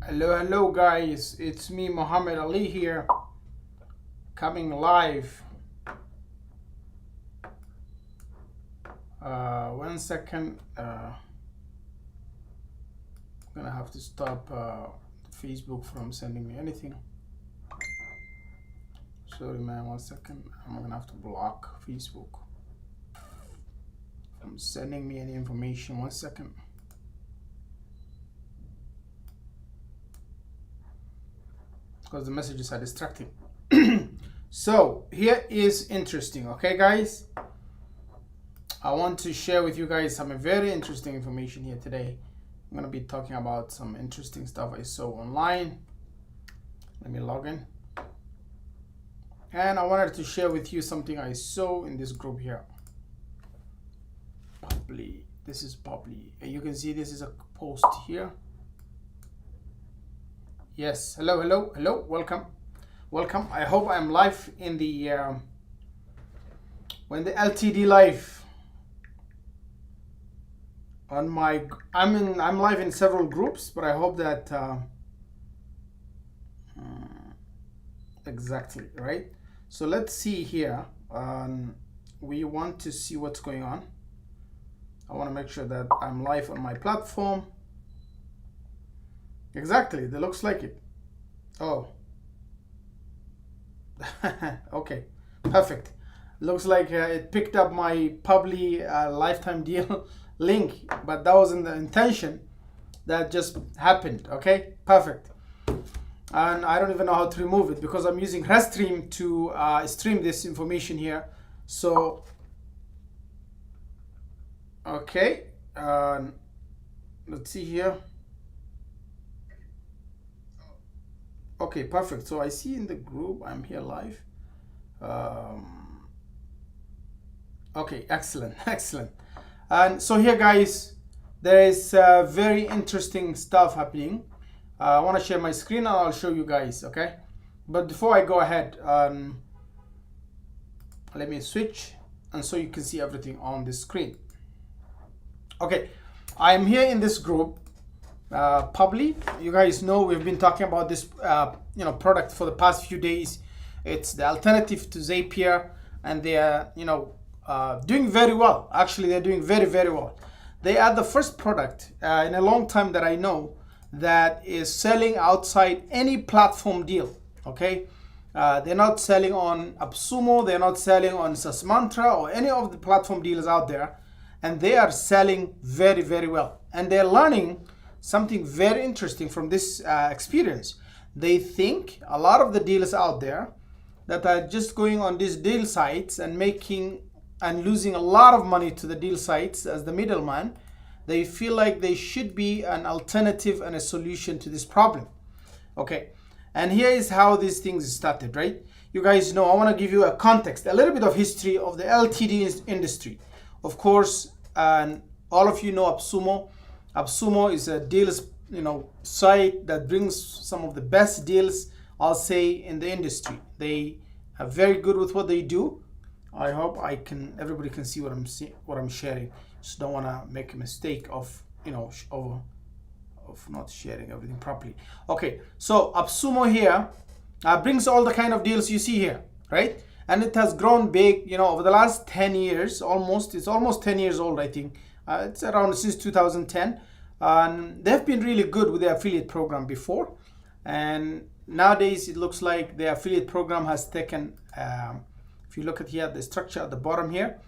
Hello guys, it's me Muhammad Ali here, coming live. 1 second, I'm gonna have to stop Facebook from sending me anything. Sorry man, 1 second, I'm gonna have to block Facebook from sending me any information. 1 second. Because the messages are distracting. So here is interesting, okay guys, I want to share with you guys some very interesting information here today. I'm going to be talking about some interesting stuff I saw online. Let me log in, and I wanted to share with you something I saw in this group here. Pabbly. This is Pabbly, and you can see this is a post here. Yes, hello, welcome. I hope I'm live in the when the LTD live on my. I'm live in several groups, but I hope that exactly right. So let's see here. We want to see what's going on. I want to make sure that I'm live on my platform. Exactly, that looks like it. Oh. Okay, perfect. Looks like it picked up my Pabbly lifetime deal link, but that wasn't the intention. That just happened. Okay, perfect. And I don't even know how to remove it because I'm using Restream to stream this information here. So, okay, let's see here. Okay, perfect. So I see in the group I'm here live. Okay, excellent. And so here guys, there is very interesting stuff happening. I want to share my screen and I'll show you guys, okay? But before I go ahead, let me switch and so you can see everything on the screen. Okay, I'm here in this group. Pabbly, you guys know we've been talking about this product for the past few days. It's the alternative to Zapier, and they are doing very well. Actually, they're doing very well. They are the first product in a long time that I know that is selling outside any platform deal. Okay, they're not selling on AppSumo, they're not selling on SaaSmantra or any of the platform deals out there, and they are selling very well, and they're learning something very interesting from this experience. They think a lot of the deals out there that are just going on these deal sites and making and losing a lot of money to the deal sites as the middleman, they feel like they should be an alternative and a solution to this problem. Okay, and here is how these things started, right? You guys know, I want to give you a context, a little bit of history of the LTD industry. Of course, and all of you know AppSumo. AppSumo is a deals, site that brings some of the best deals, I'll say, in the industry. They are very good with what they do. I hope everybody can see what I'm sharing. Just don't want to make a mistake of not sharing everything properly. Okay, so AppSumo here brings all the kind of deals you see here, right? And it has grown big, over the last 10 years, almost. It's almost 10 years old, I think. It's around since 2010, and they've been really good with the affiliate program before, and nowadays it looks like the affiliate program has taken, if you look at here, the structure at the bottom here,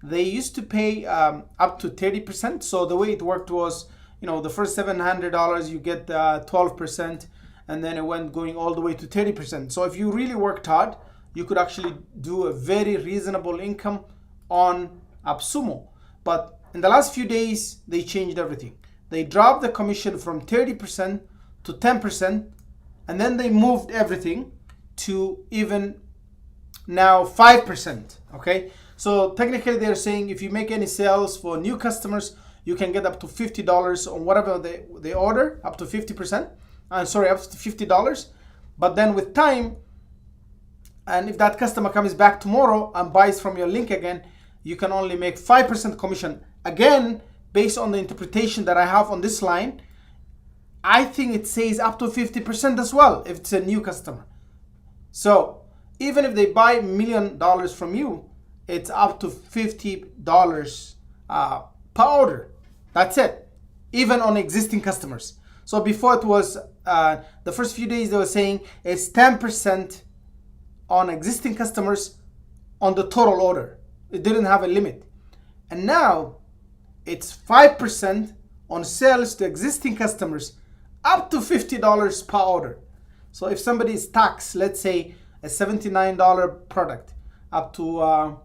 they used to pay up to 30%. So the way it worked was, the first $700 you get 12%, and then it went going all the way to 30%. So if you really worked hard, you could actually do a very reasonable income on AppSumo. But in the last few days, they changed everything. They dropped the commission from 30% to 10%, and then they moved everything to even now 5%, okay? So technically they're saying if you make any sales for new customers, you can get up to $50 on whatever they order, up to 50%. Up to $50. But then with time, and if that customer comes back tomorrow and buys from your link again, you can only make 5% commission. Again, based on the interpretation that I have on this line, I think it says up to 50% as well if it's a new customer. So even if they buy $1 million from you, it's up to $50 per order. That's it, even on existing customers. So before it was, the first few days they were saying it's 10% on existing customers on the total order. It didn't have a limit. And now it's 5% on sales to existing customers up to $50 per order. So if somebody is taxed, let's say a $79 product up to,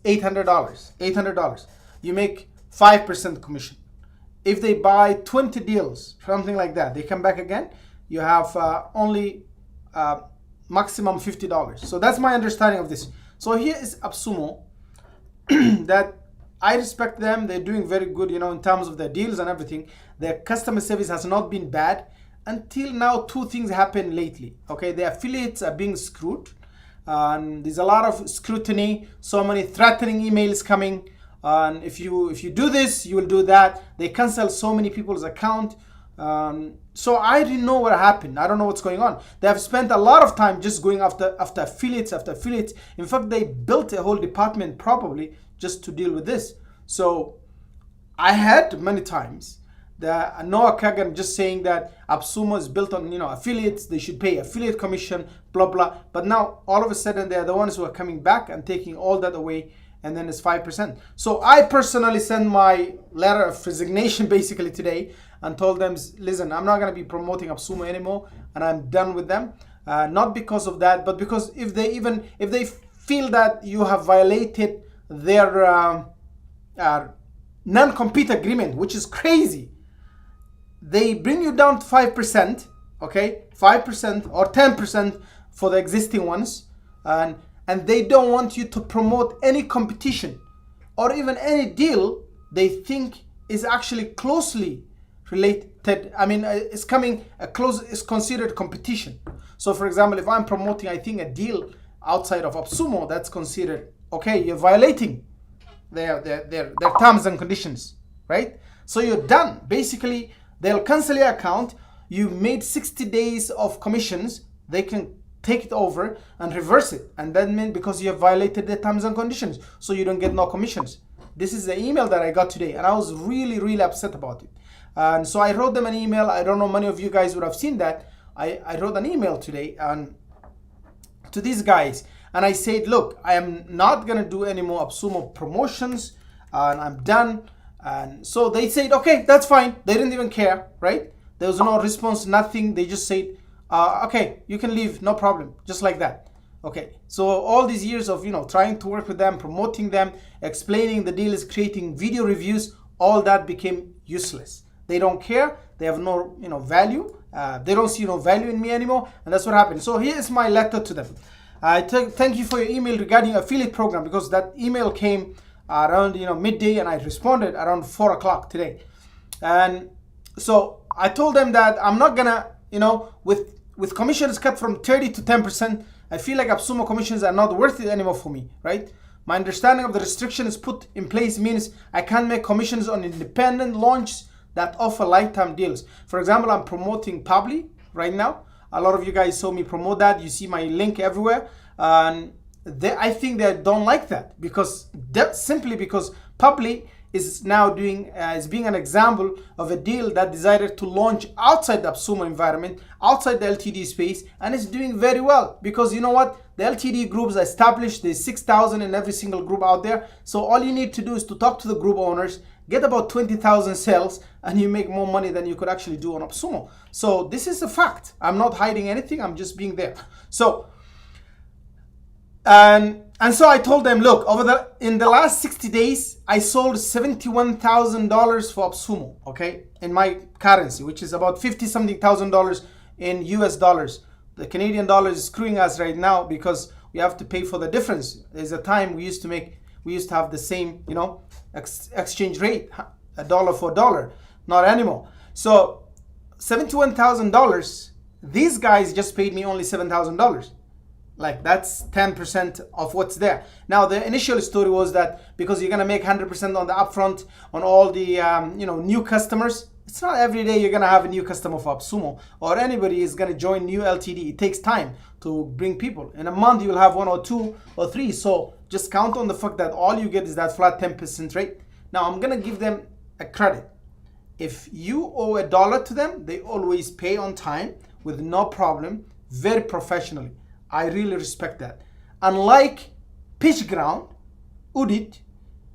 $800, you make 5% commission. If they buy 20 deals, something like that, they come back again, you have only maximum $50. So that's my understanding of this. So here is AppSumo that I respect them. They're doing very good, in terms of their deals and everything. Their customer service has not been bad until now. Two things happened lately. Okay, the affiliates are being screwed. There's a lot of scrutiny, so many threatening emails coming. And if you do this, you will do that. They cancel so many people's account. So I didn't know what happened. I don't know what's going on. They have spent a lot of time just going after affiliates after affiliates. In fact, they built a whole department probably just to deal with this. So I had many times the Noah Kagan just saying that AppSumo is built on affiliates. They should pay affiliate commission, blah blah. But now all of a sudden they are the ones who are coming back and taking all that away. And then it's 5%. So I personally sent my letter of resignation basically today and told them, listen, I'm not going to be promoting AppSumo anymore, and I'm done with them. Not because of that, but because if they feel that you have violated their non-compete agreement, which is crazy, they bring you down to 5%, okay, 5% or 10% for the existing ones, and they don't want you to promote any competition or even any deal they think is actually closely related. I mean, it's considered competition. So for example, if I'm promoting, I think, a deal outside of AppSumo, that's considered, okay, you're violating their terms and conditions, right? So you're done. Basically, they'll cancel your account. You made 60 days of commissions. They can take it over and reverse it, and that means because you have violated the terms and conditions, so you don't get no commissions. This is the email that I got today, and I was really upset about it. And so I wrote them an email. I don't know, many of you guys would have seen that. I wrote an email today to these guys, and I said, look, I am not gonna do any more AppSumo promotions, and I'm done. And so they said, okay, that's fine. They didn't even care, right? There was no response, nothing. They just said, okay, you can leave, no problem, just like that. Okay, so all these years of trying to work with them, promoting them, explaining the deal, is creating video reviews, all that became useless. They don't care. They have no value. They don't see no value in me anymore, and that's what happened. So here is my letter to them. Thank you for your email regarding affiliate program, because that email came around midday, and I responded around 4 o'clock today. And so I told them that I'm not gonna with commissions cut from 30 to 10%, I feel like AppSumo commissions are not worth it anymore for me, right? My understanding of the restrictions put in place means I can't make commissions on independent launches that offer lifetime deals. For example, I'm promoting Pabbly right now. A lot of you guys saw me promote that. You see my link everywhere. And I think they don't like that, because simply because Pabbly is now being an example of a deal that decided to launch outside the AppSumo environment, outside the LTD space, and it's doing very well, because you know what? The LTD groups are established. There's 6,000 in every single group out there. So all you need to do is to talk to the group owners, get about 20,000 sales, and you make more money than you could actually do on AppSumo. So this is a fact. I'm not hiding anything. I'm just being there. So and so I told them, look, in the last 60 days, I sold $71,000 for AppSumo, okay, in my currency, which is about $50-something thousand in US dollars. The Canadian dollar is screwing us right now because we have to pay for the difference. There's a time we used to have the same, exchange rate, $1 for $1, not anymore. So $71,000, these guys just paid me only $7,000. Like that's 10% of what's there. Now the initial story was that because you're gonna make 100% on the upfront on all the new customers. It's not every day you're gonna have a new customer for AppSumo, or anybody is gonna join new LTD. It takes time to bring people. In a month you'll have 1 or 2 or 3. So just count on the fact that all you get is that flat 10% rate. Now I'm gonna give them a credit. If you owe $1 to them, they always pay on time with no problem, very professionally. I really respect that. Unlike PitchGround, Udit,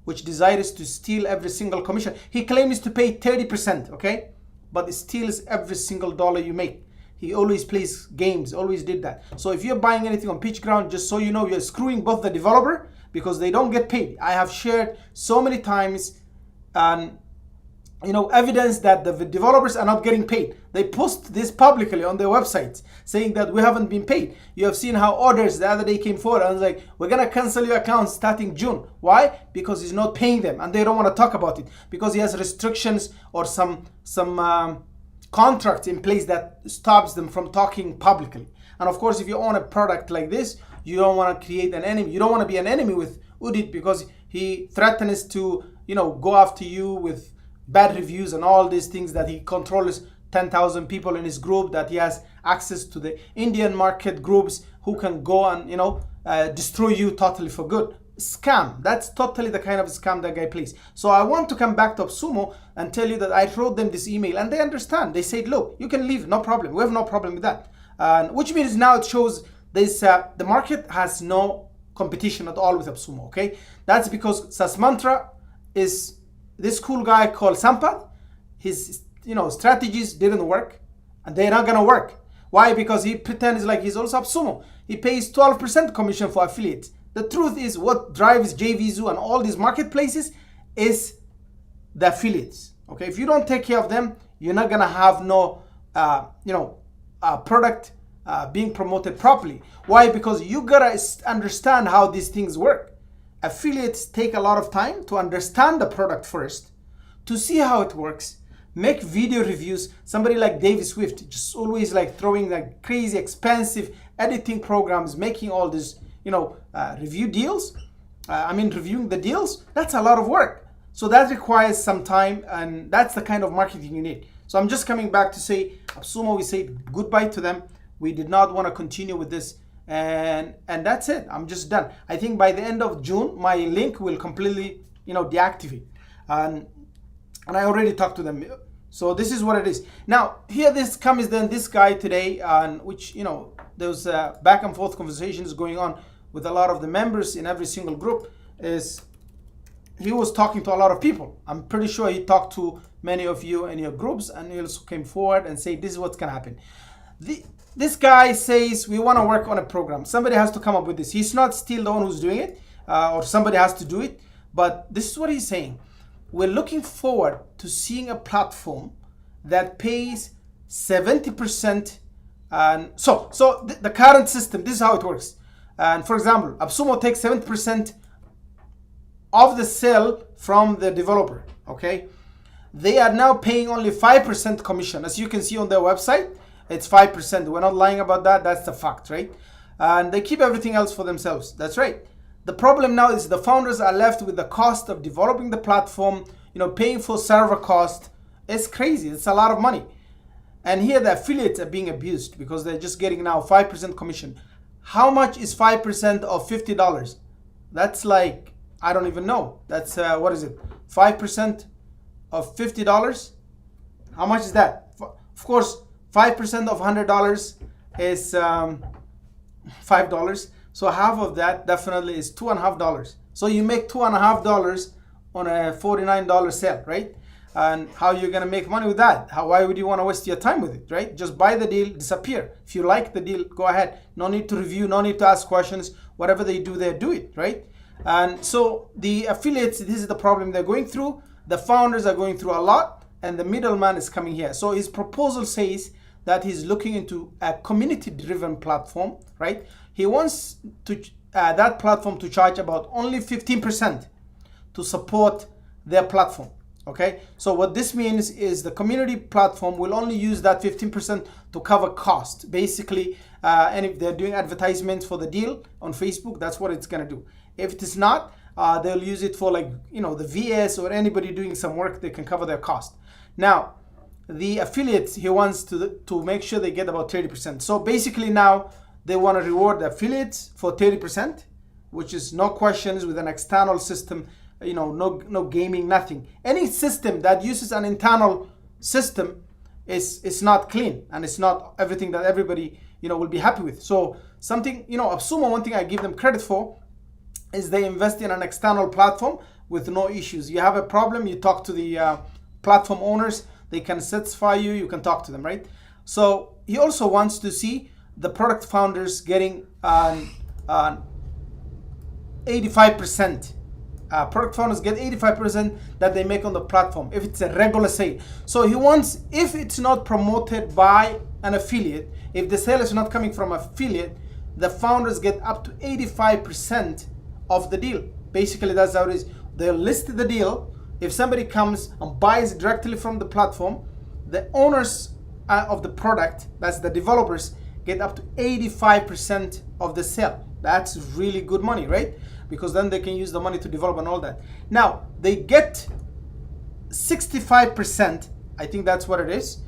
which desires to steal every single commission. He claims to pay 30%, okay? But it steals every single dollar you make. He always plays games, always did that. So if you're buying anything on PitchGround, just so you know, you're screwing both the developer because they don't get paid. I have shared so many times evidence that the developers are not getting paid. They post this publicly on their websites saying that we haven't been paid. You have seen how orders the other day came forward and was like, we're gonna cancel your account starting June. Why? Because he's not paying them and they don't want to talk about it because he has restrictions or some contracts in place that stops them from talking publicly. And of course, if you own a product like this, you don't want to create an enemy. You don't want to be an enemy with Udit because he threatens to go after you with bad reviews and all these things, that he controls 10,000 people in his group, that he has access to the Indian market groups who can go and destroy you totally for good. Scam. That's totally the kind of scam that guy plays. So I want to come back to AppSumo and tell you that I wrote them this email and they understand. They said, look, you can leave, no problem. We have no problem with that. Which means now it shows this the market has no competition at all with AppSumo, okay? That's because Sasmantra is this cool guy called Sampath. His strategies didn't work and they're not gonna work. Why? Because he pretends like he's also AppSumo. He pays 12% commission for affiliates. The truth is what drives JVZoo and all these marketplaces is the affiliates. Okay, if you don't take care of them, you're not gonna have no product being promoted properly. Why? Because you gotta understand how these things work. Affiliates take a lot of time to understand the product first, to see how it works, make video reviews. Somebody like David Swift, just always like throwing like crazy expensive editing programs, making all these, review deals. Reviewing the deals, that's a lot of work. So that requires some time, and that's the kind of marketing you need. So I'm just coming back to say, AppSumo, we say goodbye to them. We did not want to continue with this. And that's it. I'm just done. I think by the end of June, my link will completely, deactivate. And I already talked to them. So this is what it is. Now, here this comes then this guy today, which, there's back and forth conversations going on with a lot of the members in every single group. Is he was talking to a lot of people. I'm pretty sure he talked to many of you in your groups, and he also came forward and said, this is what's gonna happen. This guy says, we want to work on a program. Somebody has to come up with this. He's not still the one who's doing it, or somebody has to do it. But this is what he's saying. We're looking forward to seeing a platform that pays 70%. And so the current system, this is how it works. And for example, AppSumo takes 70% of the sale from the developer, okay? They are now paying only 5% commission. As you can see on their website, it's 5%. We're not lying about that. That's the fact, right? And they keep everything else for themselves. That's right. The problem now is the founders are left with the cost of developing the platform, paying for server cost. It's crazy. It's a lot of money. And here the affiliates are being abused because they're just getting now 5% commission. How much is 5% of $50? That's like, I don't even know. That's, what is it? 5% of $50? How much is that? Of course, 5% of $100 is $5. So half of that definitely is $2.50. So you make $2.50 on a $49 sale, right? And how you're gonna make money with that? Why would you want to waste your time with it, right? Just buy the deal, disappear. If you like the deal, go ahead. No need to review, no need to ask questions. Whatever they do there, do it, right? And so the affiliates, this is the problem they're going through. The founders are going through a lot, and the middleman is coming here. So his proposal says that he's looking into a community-driven platform, right? He wants to that platform to charge about only 15% to support their platform. Okay, so what this means is the community platform will only use that 15% to cover cost, basically. And if they're doing advertisements for the deal on Facebook, that's what it's gonna do. If it is not, they'll use it for, like, the VS or anybody doing some work, they can cover their cost. Now, the affiliates, he wants to make sure they get about 30%. So basically now they want to reward the affiliates for 30%, which is no questions, with an external system. No gaming, nothing. Any system that uses an internal system is not clean, and it's not everything that everybody will be happy with. So something, AppSumo, one thing I give them credit for is they invest in an external platform with no issues. You have a problem, you talk to the platform owners, they can satisfy you, you can talk to them, right? So he also wants to see the product founders getting 85%. Product founders get 85% that they make on the platform if it's a regular sale. So he wants, if it's not promoted by an affiliate, if the sale is not coming from affiliate, the founders get up to 85% of the deal. Basically, that's how it is. They'll list the deal. If somebody comes and buys directly from the platform, the owners of the product, that's the developers, get up to 85% of the sale. That's really good money, right? Because then they can use the money to develop and all that. Now, they get 65%. I think that's what it is.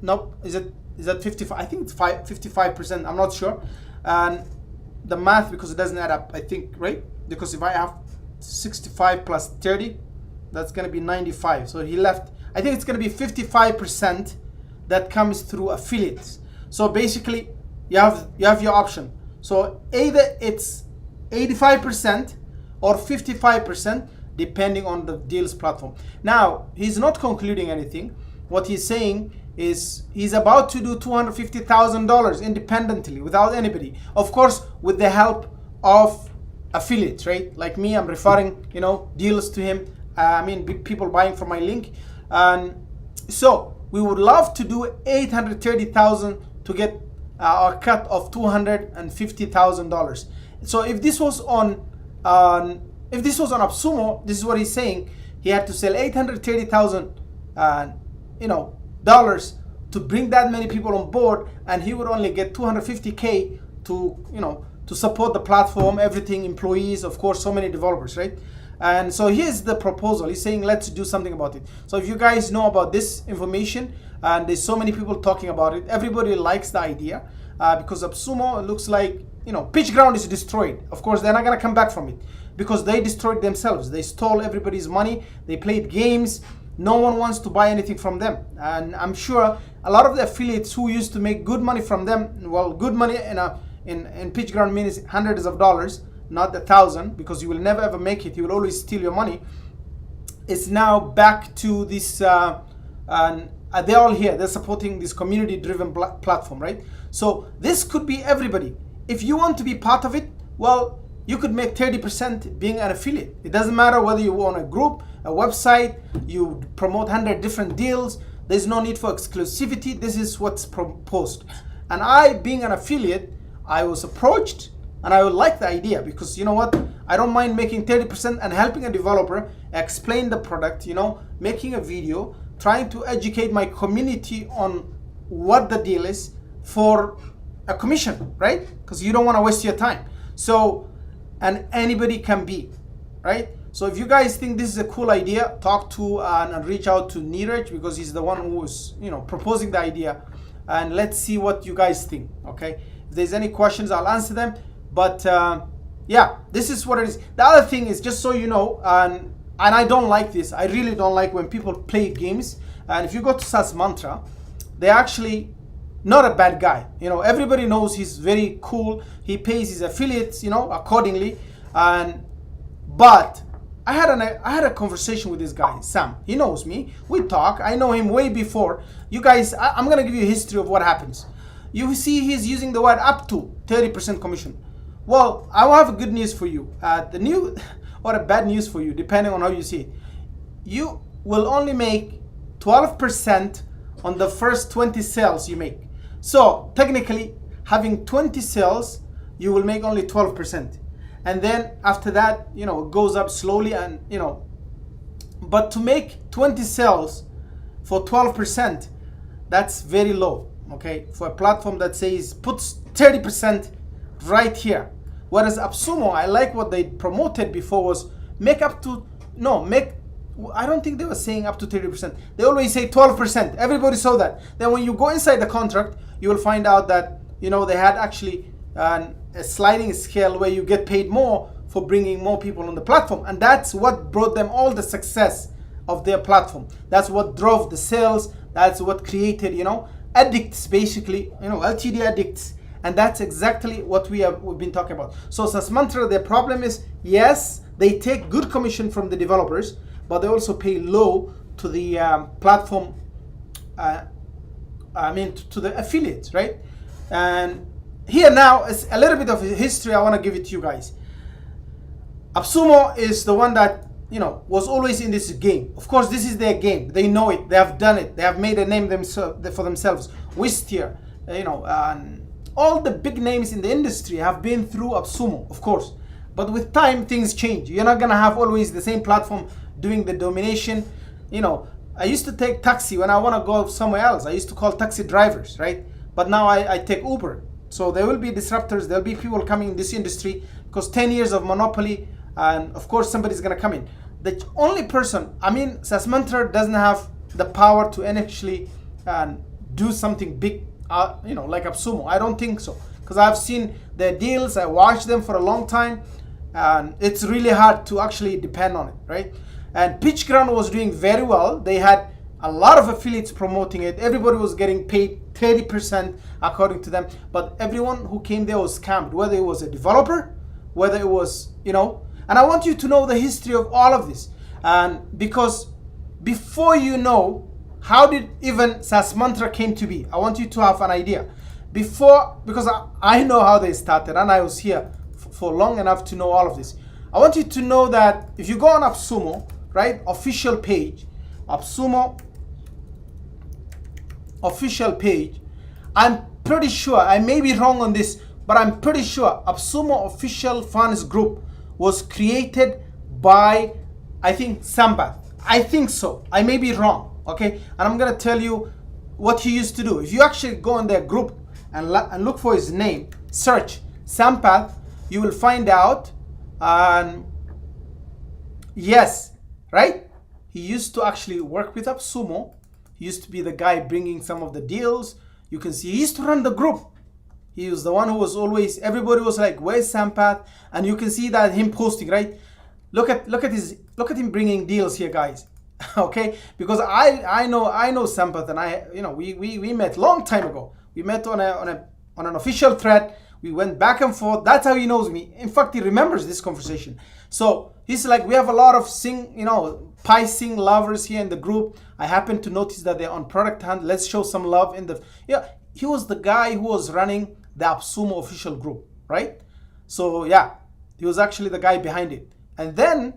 Nope, is that 55? I think it's 55%. I'm not sure. And the math, because it doesn't add up, I think, right? Because if I have 65 plus 30, that's going to be 95. So he left. I think it's going to be 55% that comes through affiliates. So basically, you have your option. So either it's 85% or 55%, depending on the deals platform. Now, he's not concluding anything. What he's saying is he's about to do $250,000 independently without anybody. Of course, with the help of affiliates, right? Like me, I'm referring, deals to him. People buying from my link. And so we would love to do 830,000 to get a cut of $250,000. So if this was on AppSumo, this is what he's saying. He had to sell 830,000 dollars to bring that many people on board, and he would only get 250K to support the platform, everything, employees, of course, so many developers, right? And so here's the proposal. He's saying, let's do something about it. So if you guys know about this information, and there's so many people talking about it, everybody likes the idea, because AppSumo looks like, pitch ground is destroyed. Of course, they're not going to come back from it because they destroyed themselves. They stole everybody's money. They played games. No one wants to buy anything from them. And I'm sure a lot of the affiliates who used to make good money from them, well, good money in pitch ground means hundreds of dollars, not 1,000, because you will never ever make it. You will always steal your money. It's now back to this, and they're all here. They're supporting this community-driven platform, right? So this could be everybody. If you want to be part of it, well, you could make 30% being an affiliate. It doesn't matter whether you own a group, a website, you promote 100 different deals. There's no need for exclusivity. This is what's proposed. And I, being an affiliate, I was approached, and I would like the idea, because you know what? I don't mind making 30% and helping a developer explain the product, making a video, trying to educate my community on what the deal is for a commission, right? Because you don't want to waste your time. So, and anybody can be, right? So if you guys think this is a cool idea, talk to and reach out to Neeraj, because he's the one who is, proposing the idea, and let's see what you guys think. Okay, if there's any questions, I'll answer them. But yeah, this is what it is. The other thing is, just so you know, and I don't like this. I really don't like when people play games. And if you go to SAS Mantra, they're actually not a bad guy. Everybody knows he's very cool. He pays his affiliates, accordingly. But I had a conversation with this guy, Sam. He knows me. We talk. I know him way before. You guys, I'm gonna give you a history of what happens. You see, he's using the word up to 30% commission. Well, I will have a good news for you. Or a bad news for you, depending on how you see it. You will only make 12% on the first 20 sales you make. So technically, having 20 sales, you will make only 12%. And then after that, it goes up slowly, and But to make 20 sales for 12%, that's very low, okay? For a platform that says puts 30% right here. Whereas AppSumo, I like what they promoted before was make up to, no, make, I don't think they were saying up to 30%. They always say 12%. Everybody saw that. Then when you go inside the contract, you will find out that, you know, they had actually a sliding scale where you get paid more for bringing more people on the platform. And that's what brought them all the success of their platform. That's what drove the sales. That's what created, you know, addicts, basically, you know, LTD addicts. And that's exactly what we've been talking about. So SaaS Mantra, their problem is, yes, they take good commission from the developers, but they also pay low to the platform, to the affiliates, right? And here now is a little bit of history I want to give it to you guys. AppSumo is the one that, you know, was always in this game. Of course, this is their game. They know it. They have done it. They have made a name for themselves. Wistia, you know, all the big names in the industry have been through AppSumo, of course. But with time, things change. You're not gonna have always the same platform doing the domination. You know, I used to take taxi when I want to go somewhere else. I used to call taxi drivers, right? But now I take Uber. So there will be disruptors. There'll be people coming in this industry because 10 years of monopoly, and of course somebody's gonna come in. The only person, SaaS Mantra doesn't have the power to actually do something big, you know, like AppSumo. I don't think so, because I've seen their deals. I watched them for a long time, and it's really hard to actually depend on it, right? And PitchGround was doing very well. They had a lot of affiliates promoting it. Everybody was getting paid 30% according to them, but everyone who came there was scammed, whether it was a developer, whether it was, you know. And I want you to know the history of all of this, and because before you know how did even SaaS Mantra came to be, I want you to have an idea. Before, because I know how they started, and I was here for long enough to know all of this. I want you to know that if you go on AppSumo, right, official page, AppSumo official page, I'm pretty sure, I may be wrong on this, but I'm pretty sure AppSumo official fans group was created by, I think, Sampath. I think so. I may be wrong, okay? And I'm gonna tell you what he used to do. If you actually go in their group and look for his name, search Sampath, you will find out, yes, right? He used to actually work with AppSumo. He used to be the guy bringing some of the deals. You can see he used to run the group. He was the one who was always, everybody was like, where's Sampath? And you can see that him posting, right? Look at him bringing deals here, guys. Okay, because I know Sampath, and we met long time ago. We met on an official thread. We went back and forth. That's how he knows me. In fact, he remembers this conversation. So he's like, we have a lot of PySing lovers here in the group. I happen to notice that they're on Product Hunt. Let's show some love in the, yeah. He was the guy who was running the AppSumo official group, right? So yeah, he was actually the guy behind it. And then,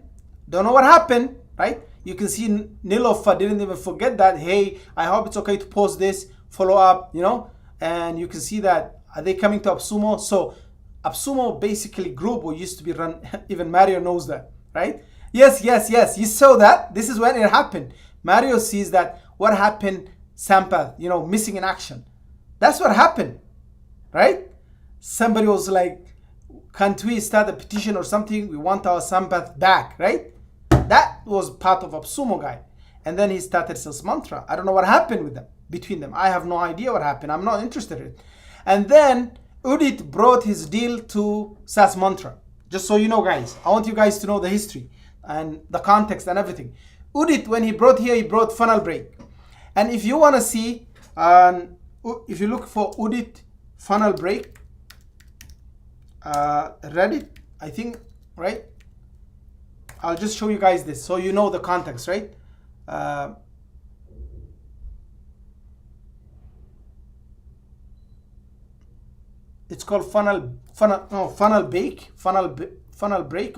don't know what happened, right? You can see Nilofa didn't even forget that, hey, I hope it's okay to post this, follow up, you know? And you can see that, are they coming to AppSumo? So AppSumo basically group or used to be run, even Mario knows that, right? Yes, you saw that. This is when it happened. Mario sees that what happened, Sampath, you know, missing in action. That's what happened, right? Somebody was like, can't we start a petition or something? We want our Sampath back, right? That was part of AppSumo guy. And then he started SaaS Mantra. I don't know what happened with them, between them. I have no idea what happened. I'm not interested in it. And then Udit brought his deal to SaaS Mantra. Just so you know, guys, I want you guys to know the history and the context and everything. Udit, when he brought here, he brought Funnel Break. And if you want to see, if you look for Udit Funnel Break, Reddit, I think, right? I'll just show you guys this so you know the context, right? It's called Funnel Break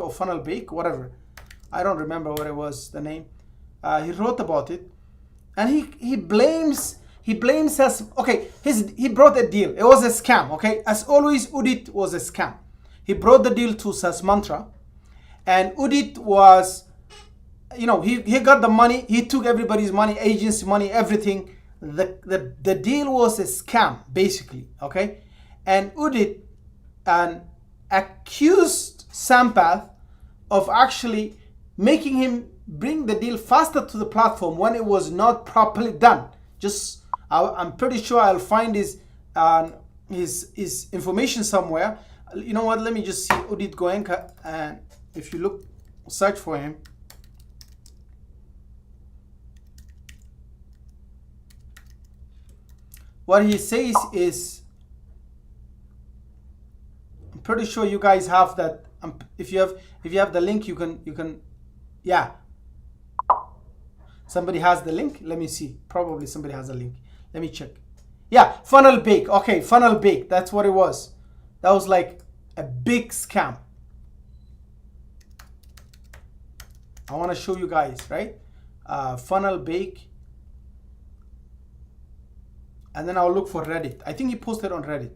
or Funnel Bake, whatever. I don't remember what it was, the name. He wrote about it, and he blames us. Okay, he brought a deal. It was a scam. Okay, as always, Udit was a scam. He brought the deal to SaaS Mantra, and Udit was you know, he got the money, he took everybody's money, agency money, everything. The deal was a scam, basically, okay? And Udit accused Sampath of actually making him bring the deal faster to the platform when it was not properly done. Just, I'm pretty sure I'll find his information somewhere. You know what, let me just see Udit Goenka, and if you look, search for him. What he says is, I'm pretty sure you guys have that. If you have the link, you can, yeah. Somebody has the link. Let me see. Probably somebody has a link. Let me check. Yeah, funnel bake. Okay, funnel bake. That's what it was. That was like a big scam. I want to show you guys, right? Funnel bake. And then I'll look for Reddit. I think he posted on Reddit.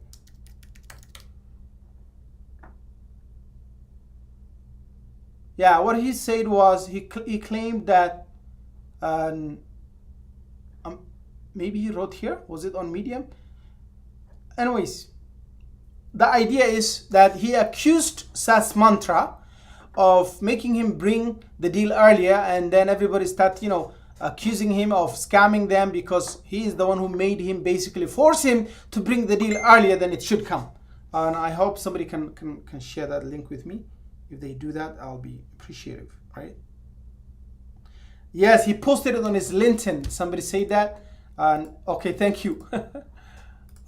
Yeah, what he said was he claimed that maybe he wrote here. Was it on Medium? Anyways, the idea is that he accused SAS Mantra of making him bring the deal earlier, and then everybody started, you know, accusing him of scamming them because he is the one who made him, basically force him to bring the deal earlier than it should come. And I hope somebody can share that link with me. If they do that, I'll be appreciative, right? Yes, he posted it on his LinkedIn. Somebody said that. And okay, thank you.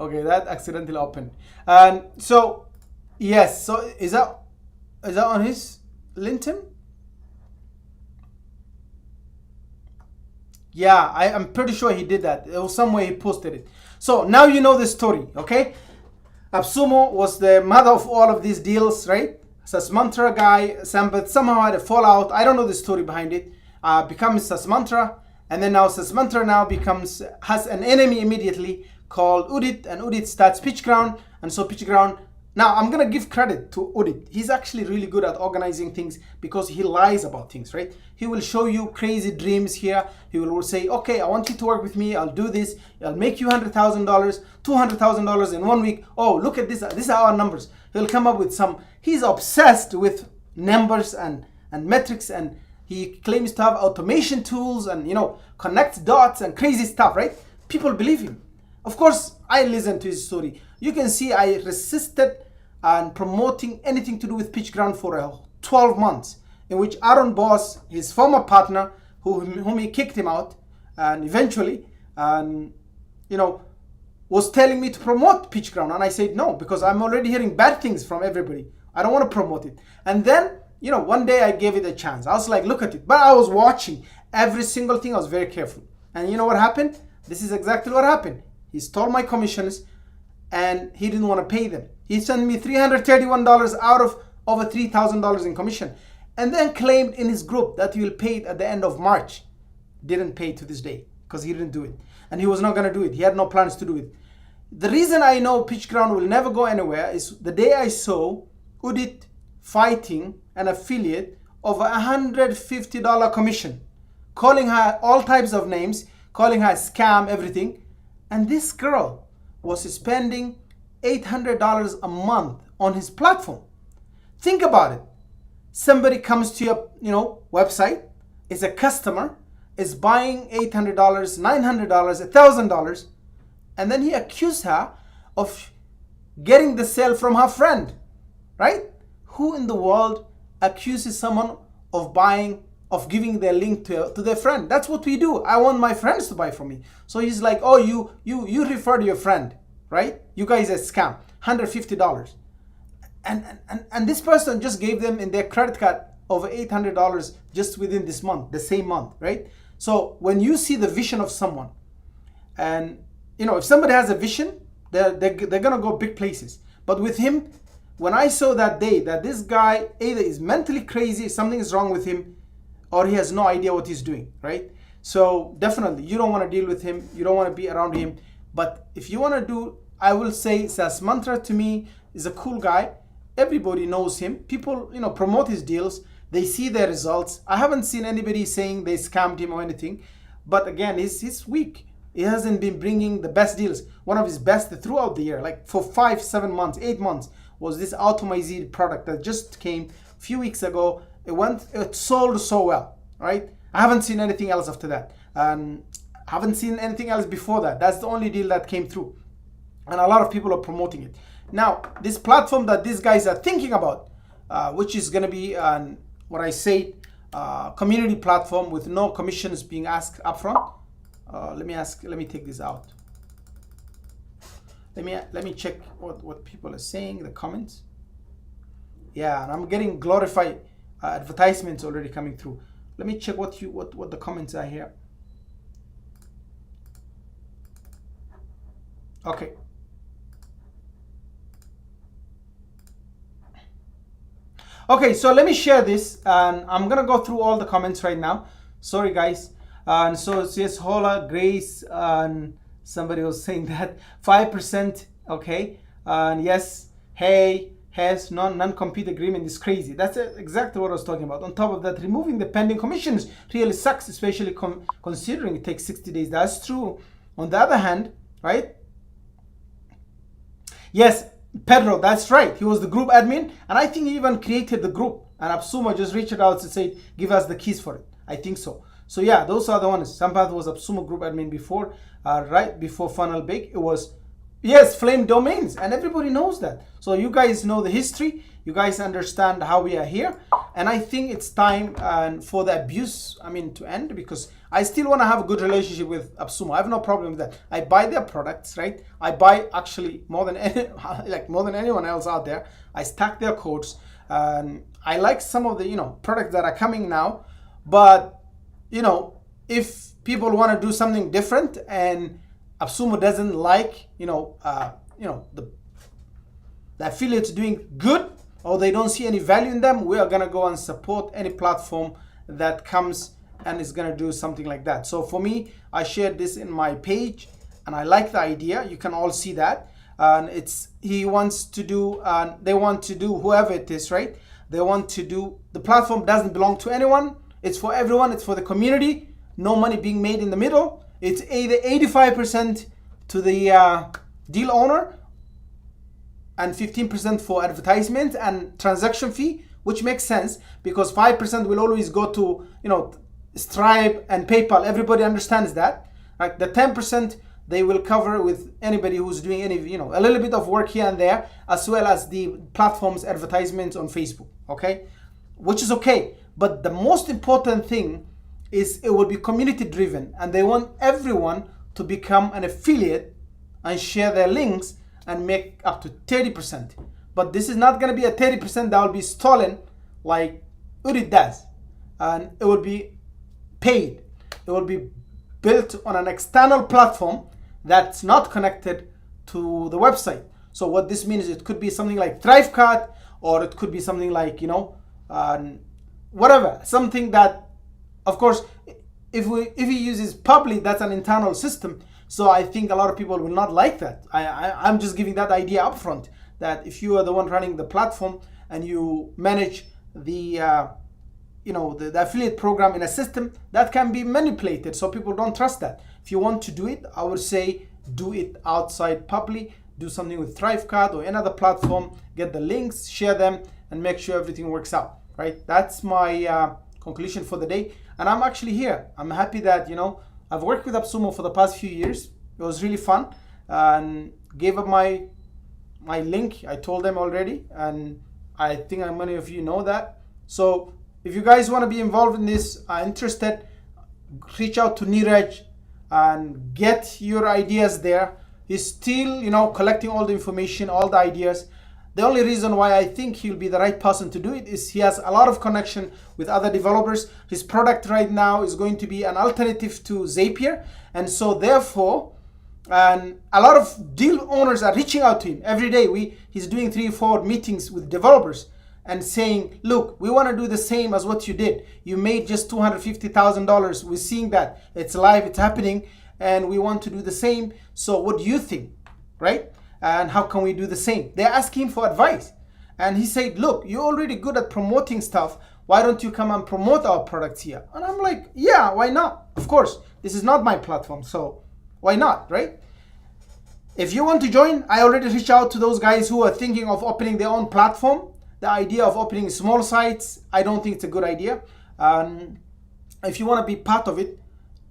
Okay, that accidentally opened. And so, yes, so is that on his LinkedIn? Yeah, I'm pretty sure he did that. It was some way he posted it. So now you know the story, okay? Absumo was the mother of all of these deals, right? SAS Mantra guy, Sampath somehow had a fallout. I don't know the story behind it. Becomes SAS Mantra, and then now SAS Mantra has an enemy immediately called Udit, and Udit starts Pitchground, and so Pitchground. Now I'm gonna give credit to Udit. He's actually really good at organizing things because he lies about things, right? He will show you crazy dreams here. He will say, okay, I want you to work with me. I'll do this. I'll make you $100,000, $200,000 in 1 week. Oh, look at this. These are our numbers. He'll come up with some. He's obsessed with numbers and metrics, and he claims to have automation tools and, you know, connect dots and crazy stuff, right? People believe him. Of course, I listened to his story. You can see I resisted and promoting anything to do with Pitchground for 12 months, in which Aaron Boss, his former partner, whom he kicked him out, and eventually, you know, was telling me to promote Pitchground, and I said no, because I'm already hearing bad things from everybody. I don't want to promote it. And then, you know, one day I gave it a chance. I was like, look at it. But I was watching every single thing. I was very careful. And you know what happened? This is exactly what happened. He stole my commissions, and he didn't want to pay them. He sent me $331 out of over $3,000 in commission, and then claimed in his group that he will pay it at the end of March. Didn't pay to this day because he didn't do it. And he was not going to do it. He had no plans to do it. The reason I know Pitchground will never go anywhere is the day I saw Udit fighting an affiliate of $150 commission, calling her all types of names, calling her scam, everything. And this girl was spending $800 a month on his platform. Think about it. Somebody comes to your, you know, website, is a customer, is buying $800, $900, $1,000, and then he accused her of getting the sale from her friend, right? Who in the world accuses someone of giving their link to their friend? That's what we do. I want my friends to buy from me. So he's like, oh, you referred your friend, right? You guys are scam, $150. And this person just gave them in their credit card over $800 just within this month, the same month, right? So when you see the vision of someone, and you know, if somebody has a vision, they're gonna go big places. But with him, when I saw that day that this guy either is mentally crazy, something is wrong with him, or he has no idea what he's doing, right? So definitely, you don't want to deal with him. You don't want to be around him. But if you want to do, I will say SAS Mantra to me is a cool guy. Everybody knows him. People, you know, promote his deals. They see their results. I haven't seen anybody saying they scammed him or anything, but again, he's weak. He hasn't been bringing the best deals. One of his best throughout the year, like for 5, 7 months, 8 months, was this Automized product that just came a few weeks ago. It sold so well, right? I haven't seen anything else after that. I haven't seen anything else before that. That's the only deal that came through. And a lot of people are promoting it. Now, this platform that these guys are thinking about, which is going to be what I say, community platform with no commissions being asked upfront. Let me take this out. Let me check what people are saying, the comments. Yeah, and I'm getting glorified advertisements already coming through. Let me check what the comments are here. Okay. Okay, so let me share this, and I'm gonna go through all the comments right now. Sorry guys. And so it says Hola, Grace, and somebody was saying that 5%. Okay, and yes, hey, has non-compete agreement is crazy. That's exactly what I was talking about. On top of that, removing the pending commissions really sucks, especially considering it takes 60 days. That's true. On the other hand, right? Yes, Pedro, that's right. He was the group admin, and I think he even created the group. And Absuma just reached out to say, give us the keys for it. I think so. So yeah, those are the ones. Sampath was Absuma group admin before, right before Funnel Big. It was, yes, Flame Domains, and everybody knows that. So you guys know the history. You guys understand how we are here. And I think it's time for the abuse, to end, because I still want to have a good relationship with Absuma. I have no problem with that. I buy their products, right? I buy actually more than anyone else out there. I stack their codes. I like some of the products that are coming now, but if people want to do something different and Absuma doesn't like the affiliates doing good, or they don't see any value in them, we are gonna go and support any platform that comes and is gonna do something like that. So for me, I shared this in my page, and I like the idea. You can all see that, and he wants to do, they want to do, whoever it is, right? They want to do, the platform doesn't belong to anyone. It's for everyone. It's for the community. No money being made in the middle. It's either 85% to the deal owner and 15% for advertisement and transaction fee, which makes sense because 5% will always go to Stripe and PayPal. Everybody understands that. Like the 10% they will cover with anybody who's doing any a little bit of work here and there, as well as the platform's advertisements on Facebook. Okay, which is okay. But the most important thing is it will be community driven, and they want everyone to become an affiliate and share their links and make up to 30%. But this is not going to be a 30% that will be stolen like Udit does. And it will be paid. It will be built on an external platform that's not connected to the website. So what this means, it could be something like Thrivecart, or it could be something like, whatever. Something that, of course, if he uses Pabbly, that's an internal system. So I think a lot of people will not like that. I'm just giving that idea up front, that if you are the one running the platform and you manage the the affiliate program in a system, that can be manipulated. So people don't trust that. If you want to do it, I would say do it outside Pabbly. Do something with Thrivecart or another platform. Get the links, share them, and make sure everything works out. Right? That's my conclusion for the day. And I'm actually here. I'm happy that I've worked with Absuma for the past few years. It was really fun, and gave up my link. I told them already, and I think many of you know that. So if you guys want to be involved in this, are interested, reach out to Neeraj and get your ideas there. He's still collecting all the information, all the ideas. The only reason why I think he'll be the right person to do it is he has a lot of connection with other developers. His product right now is going to be an alternative to Zapier. And so therefore, a lot of deal owners are reaching out to him every day. He's doing 3-4 meetings with developers and saying, look, we want to do the same as what you did. You made just $250,000. We're seeing that. It's live, it's happening, and we want to do the same. So what do you think, right? And how can we do the same? They're asking for advice. And he said, look, you're already good at promoting stuff. why don't you come and promote our products here? And I'm like, yeah, why not? Of course, this is not my platform, so why not, right? If you want to join, I already reached out to those guys who are thinking of opening their own platform. The idea of opening small sites, I don't think it's a good idea. If you want to be part of it,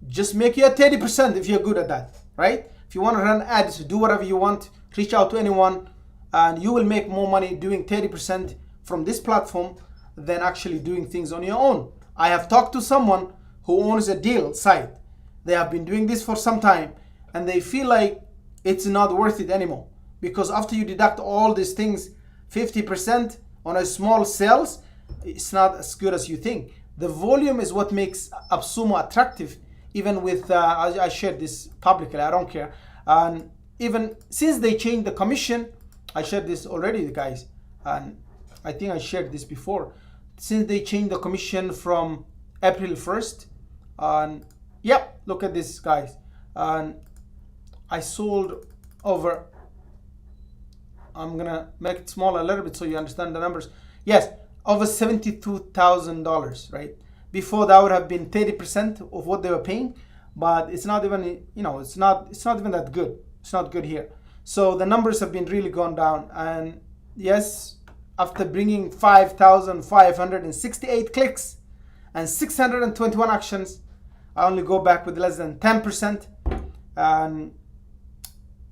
just make your 30% if you're good at that, right? If you want to run ads, do whatever you want, reach out to anyone, and you will make more money doing 30% from this platform than actually doing things on your own. I have talked to someone who owns a deal site. They have been doing this for some time, and they feel like it's not worth it anymore, because after you deduct all these things, 50% on a small sales, it's not as good as you think. The volume is what makes AppSumo attractive, even with, I shared this publicly, I don't care. And even since they changed the commission, I shared this already, guys, and I think I shared this before. Since they changed the commission from April 1st, and yep, look at this, guys. And I sold over, I'm gonna make it smaller a little bit so you understand the numbers. Yes, over $72,000, right? Before that would have been 30% of what they were paying, but it's not even, you know, it's not even that good. It's not good here. So the numbers have been really gone down. And yes, after bringing 5,568 clicks and 621 actions, I only go back with less than 10%. And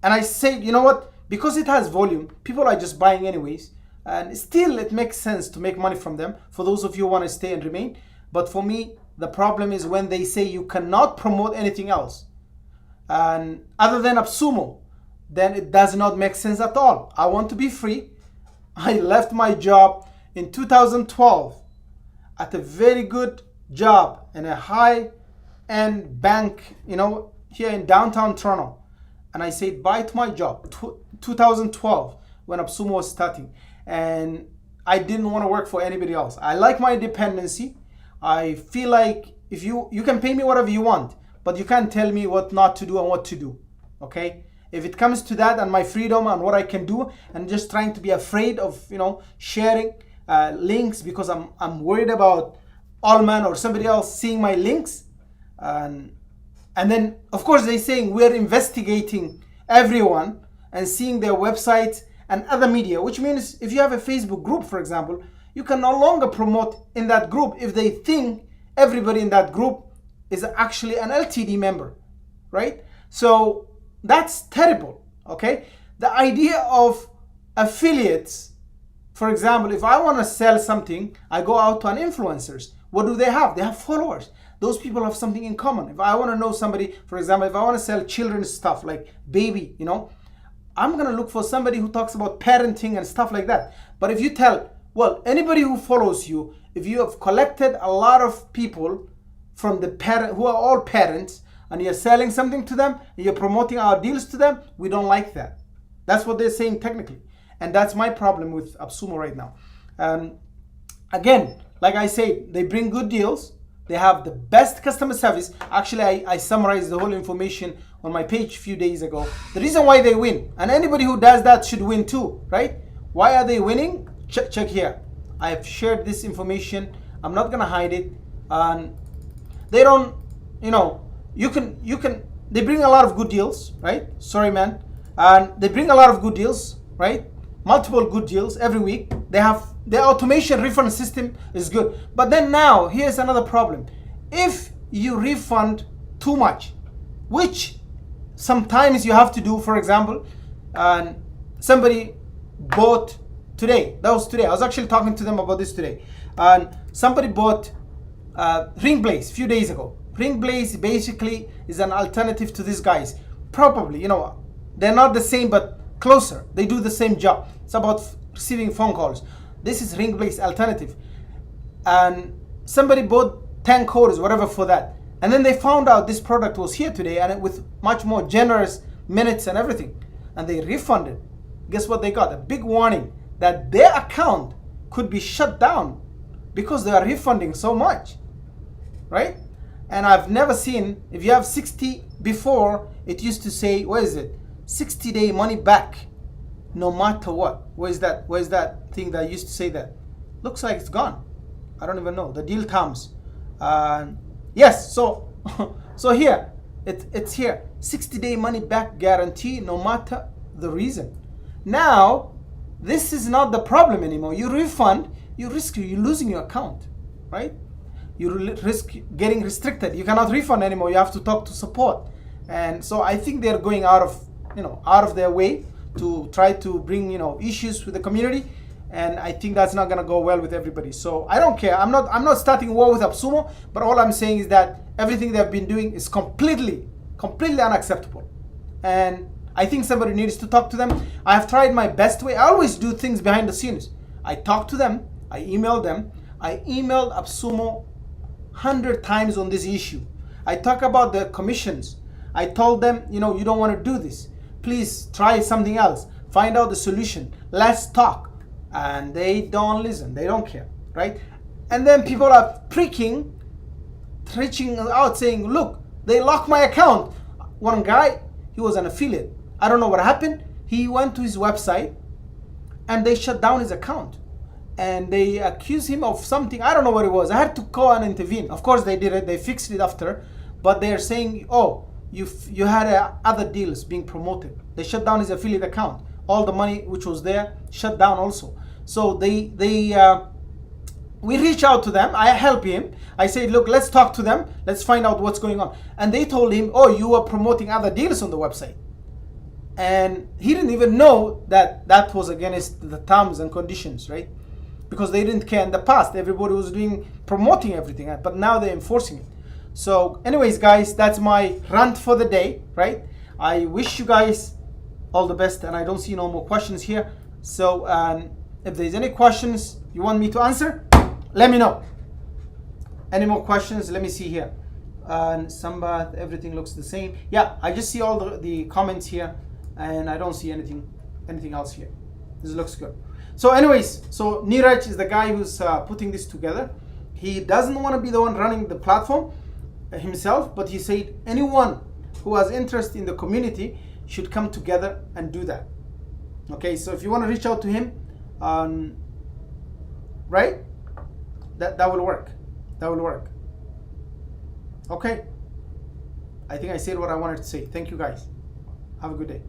I say, you know what? Because it has volume, people are just buying anyways. And still, it makes sense to make money from them for those of you who want to stay and remain. But for me, the problem is when they say you cannot promote anything else, and other than AppSumo, then it does not make sense at all. I want to be free. I left my job in 2012 at a very good job in a high-end bank, you know, here in downtown Toronto. And I said bye to my job, 2012, when AppSumo was starting. And I didn't want to work for anybody else. I like my independency. I feel like if you can pay me whatever you want, but you can't tell me what not to do and what to do, okay? If it comes to that and my freedom and what I can do, and just trying to be afraid of, you know, sharing links because I'm worried about Allman or somebody else seeing my links, and then of course they're saying we're investigating everyone and seeing their websites and other media, which means if you have a Facebook group, for example, you can no longer promote in that group if they think everybody in that group is actually an LTD member, right? So that's terrible, okay? The idea of affiliates, for example, if I want to sell something, I go out to an influencers. What do they have? They have followers. Those people have something in common. If I want to know somebody, for example, if I want to sell children's stuff like baby, you know, I'm going to look for somebody who talks about parenting and stuff like that. But if you tell, well, anybody who follows you, if you have collected a lot of people from the parent who are all parents and you're selling something to them and you're promoting our deals to them, we don't like that. That's what they're saying technically. And that's my problem with AppSumo right now. Again, like I said, they bring good deals. They have the best customer service. Actually, I summarized the whole information on my page a few days ago. The reason why they win, and anybody who does that should win too, right? Why are they winning? Check here. I have shared this information. I'm not gonna hide it. And they don't, you know, you can. They bring a lot of good deals, right? Sorry, man. And they bring a lot of good deals, right? Multiple good deals every week. They have their automation refund system is good. But then now, here's another problem. If you refund too much, which sometimes you have to do, for example, and somebody bought today, that was today, I was actually talking to them about this today, and somebody bought Ringblaze a few days ago. Ringblaze basically is an alternative to these guys. Probably, you know, they're not the same, but closer. They do the same job. It's about receiving phone calls. This is Ringblaze alternative. And somebody bought 10 quarters, whatever, for that. And then they found out this product was here today and with much more generous minutes and everything. And they refunded. Guess what they got? A big warning that their account could be shut down because they are refunding so much, right? And I've never seen, if you have 60 before, it used to say, what is it? 60-day money back, no matter what. Where's that thing that used to say that? Looks like it's gone. I don't even know the deal terms. Yes, so so here it's here, 60-day money back guarantee no matter the reason. Now this is not the problem anymore. You refund, you risk you losing your account, right? You risk getting restricted. You cannot refund anymore. You have to talk to support. And so I think they're going out of their way to try to bring issues with the community, and I think that's not gonna go well with everybody. So I don't care. I'm not starting war with AppSumo, but all I'm saying is that everything they've been doing is completely unacceptable, and I think somebody needs to talk to them. I have tried my best way. I always do things behind the scenes. I talk to them. I email them. I emailed AppSumo 100 times on this issue. I talk about the commissions. I told them, you don't want to do this. Please try something else. Find out the solution. Let's talk. And they don't listen. They don't care, right? And then people are reaching out saying, look, they locked my account. One guy, he was an affiliate. I don't know what happened. He went to his website and they shut down his account. And they accused him of something. I don't know what it was. I had to go and intervene. Of course they did it. They fixed it after. But they're saying, oh, you had other deals being promoted. They shut down his affiliate account. All the money which was there shut down also. So we reach out to them. I help him. I say, look, let's talk to them. Let's find out what's going on. And they told him, oh, you were promoting other deals on the website. And he didn't even know that that was against the terms and conditions, right? Because they didn't care in the past. Everybody was promoting everything, but now they're enforcing it. So anyways, guys, that's my rant for the day, right? I wish you guys all the best, and I don't see no more questions here. So if there's any questions you want me to answer, let me know. Any more questions? Let me see here. And Sambath, everything looks the same. Yeah, I just see all the comments here, and I don't see anything else here. This looks good. So anyways, so Neeraj is the guy who's putting this together. He doesn't want to be the one running the platform himself, but he said anyone who has interest in the community should come together and do that. Okay, so if you want to reach out to him, right, that will work. That will work. Okay, I think I said what I wanted to say. Thank you guys. Have a good day.